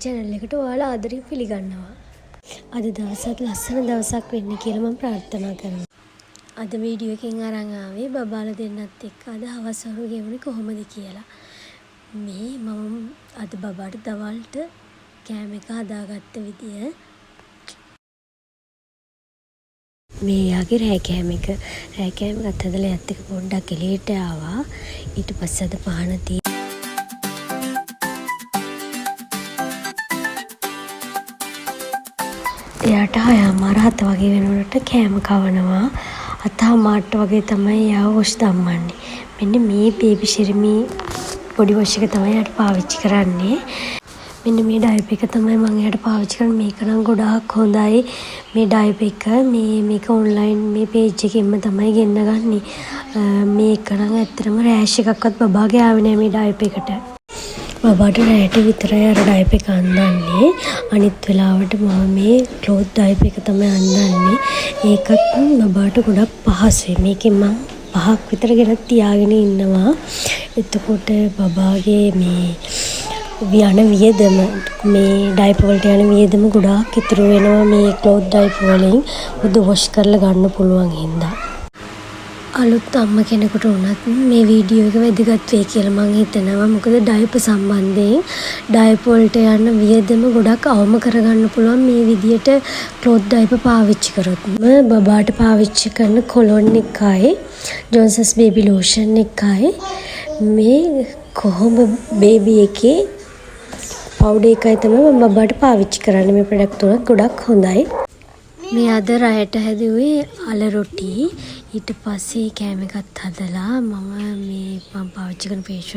channel එකට ඔයාලා ආදරයෙන් පිළිගන්නවා. අද දවසත් ලස්සන දවසක් වෙන්න කියලා මම ප්‍රාර්ථනා කරනවා. අද වීඩියෝ එකෙන් අරන් ආවේ බබාලා දෙන්නත් එක්ක අද හවස් වරු ගෙවුනේ කොහොමද කියලා. මේ මම අද බබාට දවල්ට කෑම එක හදාගත්ත විදිය මේ යාගේ රෑ කෑම එක ගත්ත හදලා යත් එක පොඩ්ඩක් එළියට ආවා. ඊට පස්සේ අද පහන එයාට 6:07 වගේ වෙනකොට කෑම කවනවා. 7:00 වගේ තමයි යාව වොෂ් දම්මන්නේ. මෙන්න මේ බේබි ශිරමි පොඩි වොෂ් එක තමයි යාට පාවිච්චි කරන්නේ. මෙන්න මේ ඩයපර් එක තමයි මම යාට පාවිච්චි කරන්නේ. මේක නම් ගොඩාක් හොඳයි. මේ ඩයපර් එක මේක ඔන්ලයින් මේ පේජ් එකෙන්ම තමයි ගෙන්න ගන්නෙ. මේක නම් ඇත්තටම රෑෂ් එකක්වත් බබාගේ ආවේ නෑ මේ ඩයපර් එකට. බබාට රෑට විතරයි අර ඩයපර් එක අඳන්නේ. අනිත් වෙලාවට මම මේ ක්ලොත් ඩයපර් එක තමයි අඳන්නේ. ඒකත් බබාට ගොඩක් පහසුයි. මේකෙන් මම 5ක් විතර ගෙන තියාගෙන ඉන්නවා. එතකොට බබාගේ මේ යන වියදම මේ ඩයපර් වලට යන වියදම ගොඩාක් ඉතුරු වෙනවා මේ ක්ලොත් ඩයපර් වලින්. උද වොෂ් කරලා ගන්න පුළුවන් හින්දා. අලුත් අම්ම කෙනෙකුට වුණත් මේ වීඩියෝ එක වැදගත් වෙයි කියලා මම හිතනවා. මොකද ඩයපර් සම්බන්ධයෙන් ඩයපර් වලට යන වියදම ගොඩක් අවම කරගන්න පුළුවන් මේ විදියට ක්ලොත් ඩයපර් පාවිච්චි කරොත්. මම බබාට පාවිච්චි කරන කොලොන් එකයි ජොන්සන්ස් බේබි ලෝෂන් එකයි මේ කොහොඹ බේබි එකේ පවුඩර් එකයි තමයි මම බබාට පාවිච්චි කරන්නේ. මේ ප්‍රොඩක්ට් තුනක් ගොඩක් හොඳයි. මේ අද රැයට හැදුවේ අල රොටි. ඊට පස්සේ කෑම එකත් හදලා මම පාවිච්චි කරන ෆේස්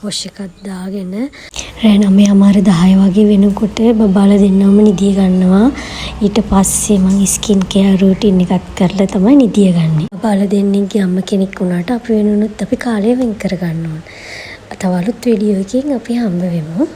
වොෂ් එකක් දාගෙන රෑ 9:10 වගේ වෙනකොට බබාලා දෙන්නම නිදිය ගන්නවා. ඊට පස්සේ මම ස්කින් කෙයාර් රූටින් එකක් කරලා තමයි නිදිය ගන්නෙ. බබාලා දෙන්නෙක්ගේ අම්ම කෙනෙක් වුණාට අපි වෙනුනොත් අපි කාලය වෙන් කර ගන්න ඕන. තව අලුත් වීඩියෝ එකකින් අපි හම්බ වෙමු.